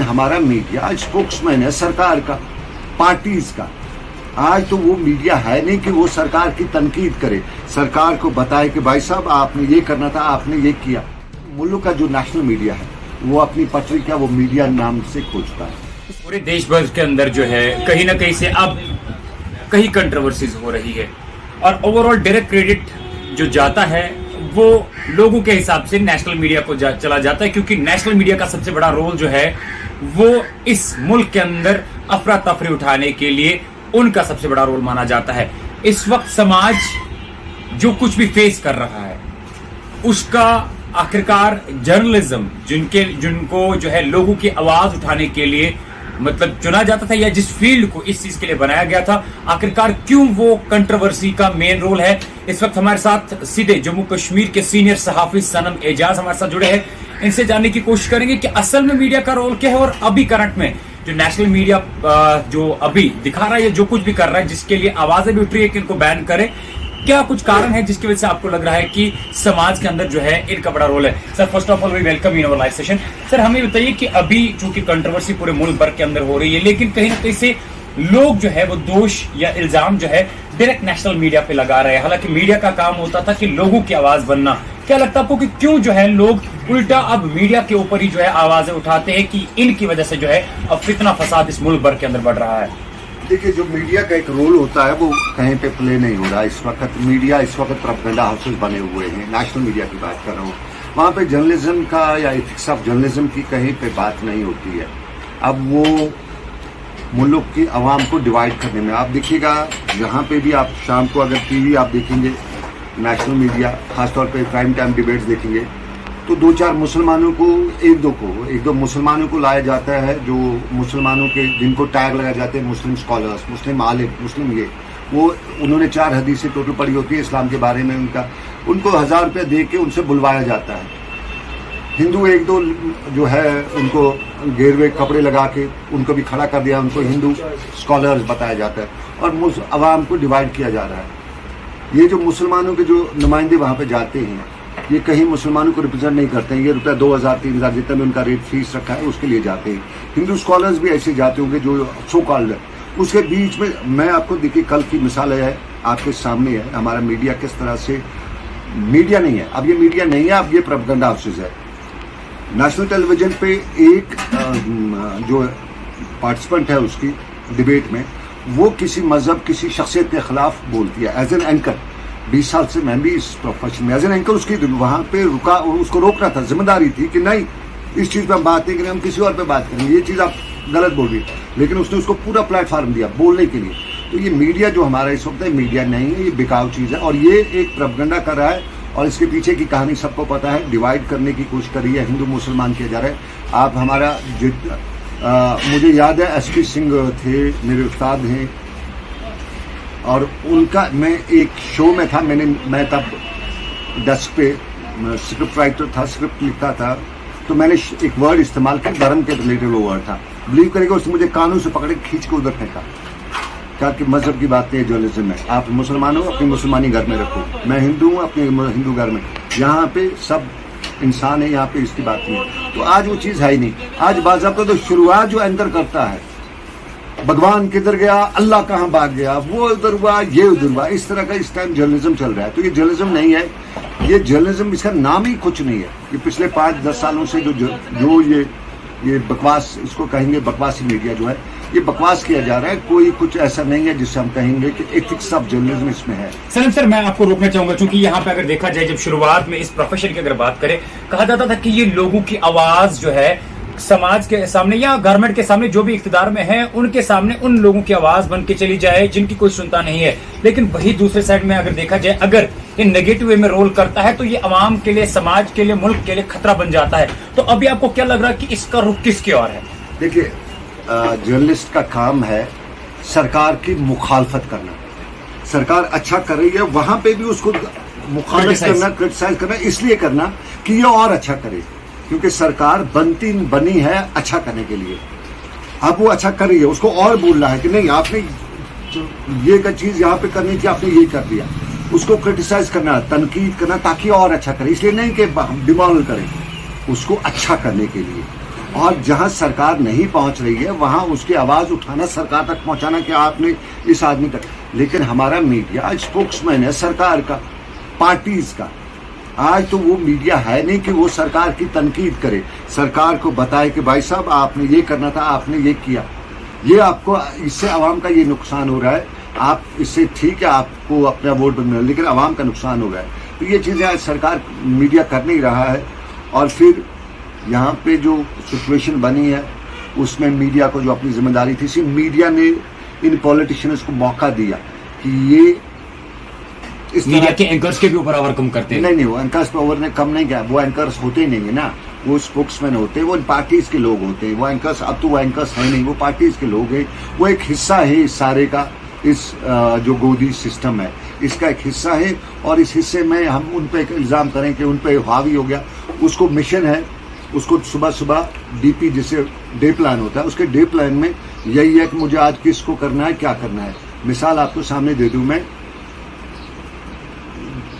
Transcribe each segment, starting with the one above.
हमारा media spokesman है सरकार का, पार्टीज का। आज तो वो मीडिया है नहीं कि वो सरकार की तनकीद करे, सरकार को बताए कि भाई साहब आपने ये करना था, आपने ये किया। मुल्क का जो नेशनल मीडिया है वो अपनी पटरी का वो मीडिया नाम से खोजता है। पूरे देश भर के अंदर जो है कहीं ना कहीं से अब कहीं कंट्रोवर्सीज हो रही है और ओवरऑल डायरेक्ट क्रेडिट जो जाता है वो लोगों के हिसाब से नेशनल मीडिया को चला जाता है, क्योंकि नेशनल मीडिया का सबसे बड़ा रोल जो है वो इस मुल्क के अंदर अफरा तफरी उठाने के लिए उनका सबसे बड़ा रोल माना जाता है। इस वक्त समाज जो कुछ भी फेस कर रहा है उसका आखिरकार जर्नलिज्म जिनको जो है लोगों की आवाज उठाने के लिए मतलब चुना जाता था या जिस फील्ड को इस चीज के लिए बनाया गया था, आखिरकार क्यों वो कंट्रोवर्सी का मेन रोल है। इस वक्त हमारे साथ सीधे जम्मू कश्मीर के सीनियर सहाफी सनम एजाज हमारे साथ जुड़े हैं। इनसे जानने की कोशिश करेंगे कि असल में मीडिया का रोल क्या है और अभी करंट में जो नेशनल मीडिया जो अभी दिखा रहा है, जो कुछ भी कर रहा है, जिसके लिए आवाजें भी उठ रही है कि इनको बैन करे, क्या कुछ कारण है जिसकी वजह से आपको लग रहा है कि समाज के अंदर जो है इनका बड़ा रोल है। Sir first of all we welcome in our live session. Sir हमें बताइए कि अभी चूंकि कंट्रोवर्सी पूरे मुल्क भर के अंदर हो रही है, लेकिन कहीं ना कहीं से लोग जो है वो दोष या इल्जाम जो है डायरेक्ट नेशनल मीडिया पे लगा रहे हैं, हालांकि मीडिया का काम होता था कि लोगों की आवाज बनना। क्या लगता है आपको कि क्यों जो है लोग उल्टा अब मीडिया के ऊपर ही जो है आवाजें उठाते हैं कि इनकी वजह से जो है अब फितना फसाद इस मुल्क भर के अंदर बढ़ रहा है? देखिए, जो मीडिया का एक रोल होता है वो कहीं पे प्ले नहीं हो रहा। इस वक्त मीडिया इस वक्त प्रोपेगेंडा हाउसेस बने हुए हैं। नेशनल मीडिया की बात कर रहा हूँ, वहाँ पे जर्नलिज्म का या एथिक्स ऑफ जर्नलिज्म की कहीं पे बात नहीं होती है। अब वो मुल्क की आवाम को डिवाइड करने में, आप देखिएगा जहाँ पे भी आप शाम को अगर टीवी आप देखेंगे, नेशनल मीडिया खासतौर पे प्राइम टाइम डिबेट्स देखेंगे तो दो चार मुसलमानों को एक दो मुसलमानों को लाया जाता है, जो मुसलमानों के जिनको टैग लगाए जाते हैं मुस्लिम स्कॉलर्स, मुस्लिम आलिम, मुस्लिम ये वो उन्होंने 4 हदीसें टोटल पढ़ी होती है इस्लाम के बारे में, उनको 1000 रुपये दे के उनसे बुलवाया जाता है। हिंदू एक दो जो है उनको गेरवे कपड़े लगा के उनको भी खड़ा कर दिया, उनको हिंदू स्कॉलर्स बताया जाता है और अवाम को डिवाइड किया जा रहा है। ये जो मुसलमानों के जो नुमाइंदे वहाँ पे जाते हैं ये कहीं मुसलमानों को रिप्रेजेंट नहीं करते हैं। ये रुपया 2000-3000 जितना भी उनका रेट फीस रखा है उसके लिए जाते हैं। हिंदू स्कॉलर्स भी ऐसे जाते होंगे जो सो कॉल्ड है। उसके बीच में मैं आपको देखिए कल की मिसाल है आपके सामने है, हमारा मीडिया किस तरह से मीडिया नहीं है। अब ये मीडिया नहीं है, अब ये प्रोपेगेंडा हाउसेस है। नेशनल टेलीविजन पे एक जो पार्टिसिपेंट है उसकी डिबेट में वो किसी मजहब किसी शख्सियत के खिलाफ बोलती है एज एन एंकर। 20 साल से मैं भी इस प्रोफेशन में एज एन एंकर उसकी वहां पे रुका और उसको रोकना था, जिम्मेदारी थी कि नहीं इस चीज पे हम बात नहीं करें, हम किसी और पे बात करेंगे, ये चीज आप गलत बोल रही। लेकिन उसने उसको पूरा प्लेटफॉर्म दिया बोलने के लिए। तो ये मीडिया जो हमारा इस वक्त है मीडिया नहीं है, ये बिकाऊ चीज है और ये एक प्रोपेगेंडा कर रहा है और इसके पीछे की कहानी सबको पता है। डिवाइड करने की कोशिश करी है, हिंदू मुसलमान किया जा रहा है। आप हमारा मुझे याद है SP सिंह थे, मेरे उस्ताद हैं और उनका मैं एक शो में था, मैं तब डेस्क पे स्क्रिप्ट राइटर था, स्क्रिप्ट लिखता था, तो मैंने एक वर्ड इस्तेमाल किया, धर्म के रिलेटेड वो वर्ड था। बिलीव करेगा उसने मुझे कानून से पकड़े खींच के उधर फेंका, क्या कि मजहब की बात नहीं है जर्नलिज्म में। आप मुसलमान हो अपनी मुसलमानी घर में रखो, मैं हिंदू हूँ अपने हिंदू घर में, यहाँ पे सब इंसान है, यहाँ पे इसकी बात नहीं है। तो आज वो चीज़ है ही नहीं। आज बाज़ाब्ता तो शुरुआत जो एंकर करता है, भगवान किधर गया, अल्लाह कहाँ भाग गया, वो उधर हुआ, ये उधर हुआ, इस तरह का इस टाइम जर्नलिज्म चल रहा है। तो ये जर्नलिज्म नहीं है, ये जर्नलिज्म इसका नाम ही कुछ नहीं है। ये पिछले 5-10 सालों से जो ये बकवास, इसको कहेंगे बकवासी मीडिया जो है, ये बकवास किया जा रहा है। कोई कुछ ऐसा नहीं है जिससे हम कहेंगे कि एथिक्स ऑफ जर्नलिज्म इसमें है। सलीम सर, मैं आपको रोकना चाहूंगा क्योंकि यहाँ पे अगर देखा जाए, जब शुरुआत में इस प्रोफेशन की अगर बात करें, कहा जाता था कि ये लोगों की आवाज जो है समाज के सामने या गवर्नमेंट के सामने, जो भी इख्तिदार में है उनके सामने उन लोगों की आवाज बन के चली जाए जिनकी कोई सुनता नहीं है। लेकिन वही दूसरे साइड में अगर देखा जाए, अगर ये नेगेटिव वे में रोल करता है तो ये अवाम के लिए, समाज के लिए, मुल्क के लिए खतरा बन जाता है। तो अभी आपको क्या लग रहा है कि इसका रुख किसकी ओर है? देखिए, जर्नलिस्ट का काम है सरकार की मुखालफत करना। सरकार अच्छा कर रही है वहां पे भी उसको मुखालफत करना, क्रिटिसाइज करना, इसलिए करना कि ये और अच्छा करे, क्योंकि सरकार बनी है अच्छा करने के लिए। अब वो अच्छा कर रही है, उसको और बोल रहा है कि नहीं आपने ये चीज यहाँ पे करनी थी, आपने ये कर दिया। उसको क्रिटिसाइज करना, तनकीद करना ताकि और अच्छा करे, इसलिए नहीं कि डिमोल करें, उसको अच्छा करने के लिए। और जहां सरकार नहीं पहुंच रही है वहां उसकी आवाज उठाना, सरकार तक पहुंचाना कि आपने इस आदमी तक। लेकिन हमारा मीडिया स्पोक्समैन है सरकार का, पार्टीज का। आज तो वो मीडिया है नहीं कि वो सरकार की तनकीद करे, सरकार को बताए कि भाई साहब आपने ये करना था, आपने ये किया। ये आपको, इससे आवाम का ये नुकसान हो रहा है। आप इससे ठीक है आपको अपना वोट बनना, लेकिन आवाम का नुकसान हो रहा है। तो ये चीज़ें आज सरकार मीडिया कर नहीं रहा है। और फिर यहाँ पे जो सिचुएशन बनी है उसमें मीडिया को जो अपनी जिम्मेदारी थी, सिर्फ मीडिया ने इन पॉलिटिशियंस को मौका दिया कि ये इस मीडिया के एंकर्स के भी ऊपर ओवर कम करते हैं। नहीं, वो एंकर्स पे ओवर ने कम नहीं किया। वो एंकर्स होते ही नहीं है ना, वो स्पोक्समैन होते हैं, वो पार्टीज के लोग होते हैं। वो एंकर्स, अब तो वो एंकर्स है नहीं, वो पार्टीज के लोग हैं। वो एक हिस्सा है इस सारे का, इस जो गोदी सिस्टम है इसका एक हिस्सा है। और इस हिस्से में हम उन पे इल्ज़ाम करें कि उन पे हावी हो गया, उसको मिशन है, उसको सुबह सुबह डीपी जिसे डे प्लान होता है, उसके डे प्लान में यही है कि मुझे आज किसको करना है, क्या करना है। मिसाल आपको सामने दे दूं मैं,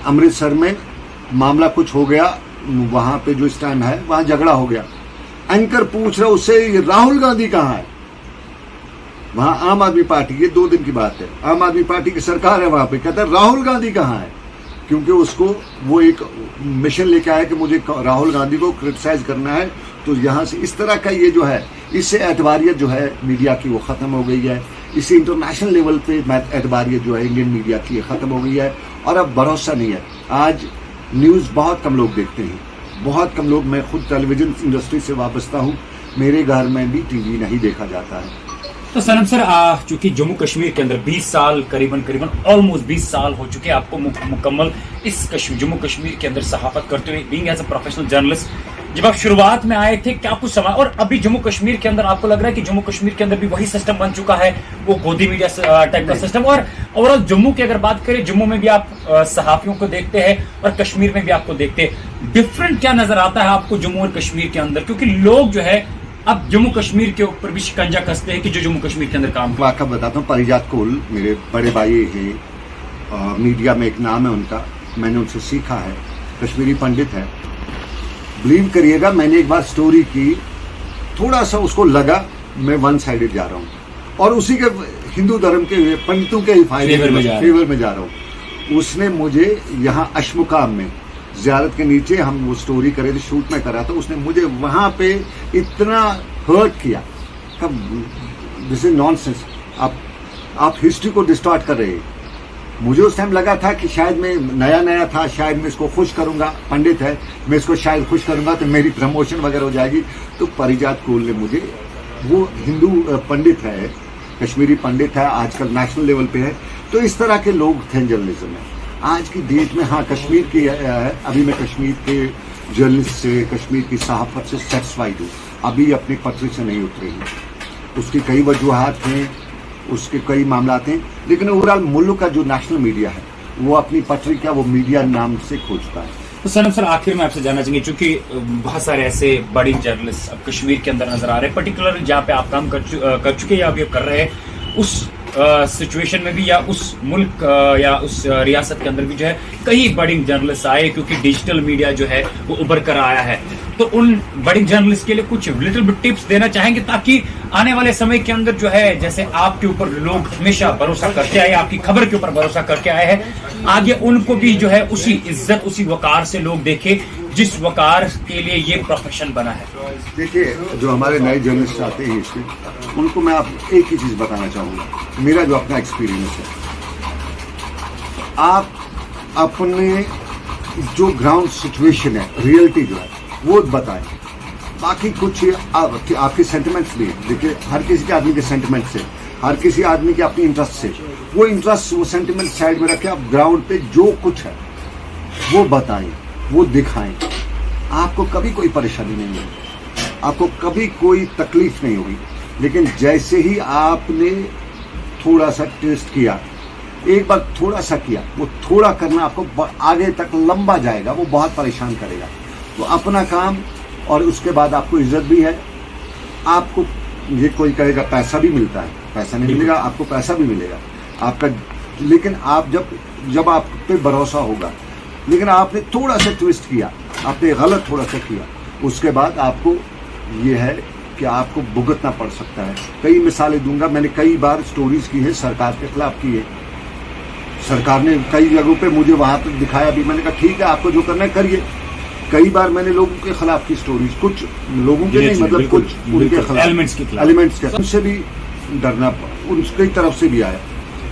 अमृतसर में मामला कुछ हो गया, वहां पे जो इस टाइम है वहां झगड़ा हो गया। एंकर पूछ रहा उससे राहुल गांधी कहाँ है। वहां आम आदमी पार्टी, ये 2 दिन की बात है, आम आदमी पार्टी की सरकार है वहां पे, कहता है राहुल गांधी कहाँ है, क्योंकि उसको वो एक मिशन लेके आया कि मुझे राहुल गांधी को क्रिटिसाइज करना है। तो यहाँ से इस तरह का ये जो है, इससे एतबारियत जो है मीडिया की वो ख़त्म हो गई है। इससे इंटरनेशनल लेवल पे एतबारियत जो है इंडियन मीडिया की ख़त्म हो गई है। और अब भरोसा नहीं है। आज न्यूज़ बहुत कम लोग देखते हैं, बहुत कम लोग। मैं खुद टेलीविज़न इंडस्ट्री से वाबस्ता हूँ, मेरे घर में भी टीवी नहीं देखा जाता है। तो सनम सर, चूंकि जम्मू कश्मीर के अंदर 20 साल करीबन ऑलमोस्ट 20 साल हो चुके हैं आपको मुकम्मल इस जम्मू कश्मीर के अंदर सहाफत करते हुए, being as a professional journalist. जब आप शुरुआत में आए थे क्या कुछ समय, और अभी जम्मू कश्मीर के अंदर आपको लग रहा है कि जम्मू कश्मीर के अंदर भी वही सिस्टम बन चुका है, वो गोदी मीडिया टाइप का सिस्टम? और ओवरऑल जम्मू की अगर बात करें, जम्मू में भी आप सहाफियों को देखते हैं और कश्मीर में भी आपको देखते हैं, डिफरेंट क्या नजर आता है आपको जम्मू और कश्मीर के अंदर? क्योंकि लोग जो है अब जम्मू कश्मीर के ऊपर भी शिकंजा कसते हैं कि जो जम्मू कश्मीर के अंदर काम। वाक़ा बताता हूँ, परिजात कोल मेरे बड़े भाई हैं, मीडिया में एक नाम है उनका, मैंने उनसे सीखा है, कश्मीरी पंडित है। बिलीव करिएगा, मैंने एक बार स्टोरी की, थोड़ा सा उसको लगा मैं वन साइडेड जा रहा हूँ और उसी के हिंदू धर्म के पंडितों के फेवर में जा रहा हूँ। उसने मुझे यहाँ अशमुकाम में ज़ियारत के नीचे हम वो स्टोरी करे थे, शूट में करा था, उसने मुझे वहाँ पे इतना हर्ट किया। कब दिस इज नॉनसेंस, आप हिस्ट्री को डिस्टॉर्ट कर रहे हैं। मुझे उस टाइम लगा था कि शायद मैं नया था, शायद मैं इसको खुश करूंगा, पंडित है, मैं इसको शायद खुश करूंगा तो मेरी प्रमोशन वगैरह हो जाएगी। तो परिजात कोल ने मुझे, वो हिंदू पंडित है, कश्मीरी पंडित है, आजकल नेशनल लेवल पे है। तो इस तरह के लोग थे जर्नलिज्म में आज की डेट में। हाँ, कश्मीर की अभी मैं कश्मीर के जर्नलिस्ट से, कश्मीर की सहाफत से सेटिस्फाइड हूँ। अभी अपनी पटरी से नहीं उतरी हूँ। उसकी कई वजूहात हैं, उसके कई मामलात हैं, लेकिन ओवरऑल मुल्क का जो नेशनल मीडिया है वो अपनी पटरी का वो मीडिया नाम से खोजता है। तो सनम सर, आखिर में आपसे जानना चाहेंगे, चूंकि बहुत सारे ऐसे बड़ी जर्नलिस्ट अब कश्मीर के अंदर नजर आ रहे हैं, पर्टिकुलर जहाँ पे आप काम कर चुके या अभी कर रहे हैं, उस सिचुएशन में भी या उस मुल्क या उस रियासत के अंदर भी जो है कई बड़ी जर्नलिस्ट आए, क्योंकि डिजिटल मीडिया जो है वो उभर कर आया है। तो उन बड़ी जर्नलिस्ट के लिए कुछ लिटिल बिट टिप्स देना चाहेंगे ताकि आने वाले समय के अंदर जो है, जैसे आपके ऊपर लोग हमेशा भरोसा करते आए, आपकी खबर के ऊपर भरोसा करके आए हैं, आगे उनको भी जो है उसी इज्जत, उसी वकार से लोग देखे जिस वकार के लिए ये प्रोफेशन बना है। देखिए, जो हमारे नए जर्नलिस्ट आते हैं इसमें, उनको मैं आप एक ही चीज बताना चाहूंगा, मेरा जो अपना एक्सपीरियंस है, आप अपने जो ग्राउंड सिचुएशन है, रियलिटी जो है वो बताएं। बाकी कुछ आपके सेंटिमेंट्स भी, देखिए हर किसी के आदमी के सेंटिमेंट्स से, हर किसी आदमी के अपनी इंटरेस्ट से, वो इंटरेस्ट, वो सेंटिमेंट साइड में रखे, आप ग्राउंड पे जो कुछ है वो बताएं, वो दिखाएं। आपको कभी कोई परेशानी नहीं होगी, आपको कभी कोई तकलीफ नहीं होगी। लेकिन जैसे ही आपने थोड़ा सा टेस्ट किया, एक बार थोड़ा सा किया, वो थोड़ा करना आपको आगे तक लंबा जाएगा, वो बहुत परेशान करेगा। तो अपना काम, और उसके बाद आपको इज्जत भी है। आपको ये कोई कहेगा पैसा भी मिलता है, पैसा नहीं मिलेगा, आपको पैसा भी मिलेगा आपका, लेकिन आप जब आप पे भरोसा होगा, लेकिन आपने थोड़ा सा ट्विस्ट किया, आपने गलत थोड़ा सा किया, उसके बाद आपको ये है कि आपको भुगतना पड़ सकता है। कई मिसालें दूंगा, मैंने कई बार स्टोरीज की है, सरकार के खिलाफ की है। सरकार ने कई जगहों पे मुझे वहां पर दिखाया भी, मैंने कहा ठीक है आपको जो करना है करिए। कई बार मैंने लोगों के खिलाफ की स्टोरीज, कुछ लोगों के नहीं, मतलब कुछ उनके खिलाफ, एलिमेंट्स के, उनसे भी डरना, उनकी तरफ से भी आया।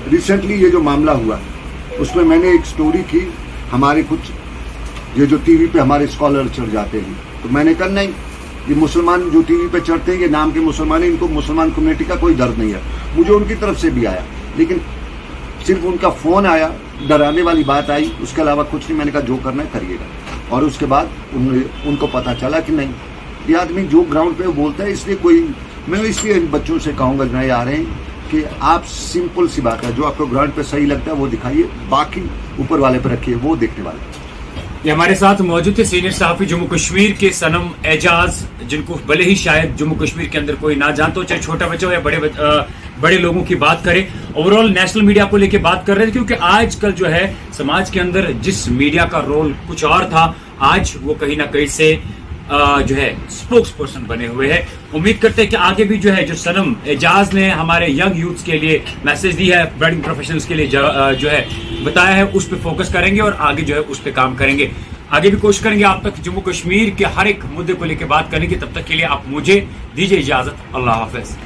रिसेंटली ये जो मामला हुआ उसमें मैंने एक स्टोरी की, हमारे कुछ ये जो टीवी पे हमारे स्कॉलर चढ़ जाते हैं, तो मैंने कहा नहीं, ये मुसलमान जो टीवी पे चढ़ते हैं ये नाम के मुसलमान हैं, इनको मुसलमान कम्युनिटी का कोई दर्द नहीं है। मुझे उनकी तरफ से भी आया, लेकिन सिर्फ उनका फोन आया, डराने वाली बात आई, उसके अलावा कुछ नहीं। मैंने कहा जो करना है करिएगा। और उसके बाद उनको पता चला कि नहीं, ये आदमी जो ग्राउंड पे बोलता है, इसलिए कोई, मैं इसलिए इन बच्चों से कहूँगा नए आ रहे हैं कि आप सिंपल सी बात है, जो आपको ग्राउंड पे सही लगता है वो दिखाइए, बाकी ऊपर वाले पे रखिए, वो देखने वाले। ये हमारे साथ मौजूद थे सीनियर सहाफी जम्मू कश्मीर के सनम एजाज, जिनको भले ही शायद जम्मू कश्मीर के अंदर कोई ना जानता हो, चाहे छोटा बच्चा हो या बड़े लोगों की बात करें, ओवरऑल नेशनल मीडिया को लेके बात कर रहे थे। क्योंकि आजकल जो है समाज के अंदर जिस मीडिया का रोल कुछ और था, आज वो कहीं ना कहीं से जो है स्पोक्स पर्सन बने हुए हैं। उम्मीद करते हैं कि आगे भी जो है, जो सनम एजाज ने हमारे यंग यूथ्स के लिए मैसेज दी है, ब्रांडिंग प्रोफेशनल्स के लिए जो है बताया है, उस पर फोकस करेंगे और आगे जो है उस पर काम करेंगे। आगे भी कोशिश करेंगे आप तक जम्मू कश्मीर के हर एक मुद्दे को लेकर बात करने की। तब तक के लिए आप मुझे दीजिए इजाजत। अल्लाह हाफिज।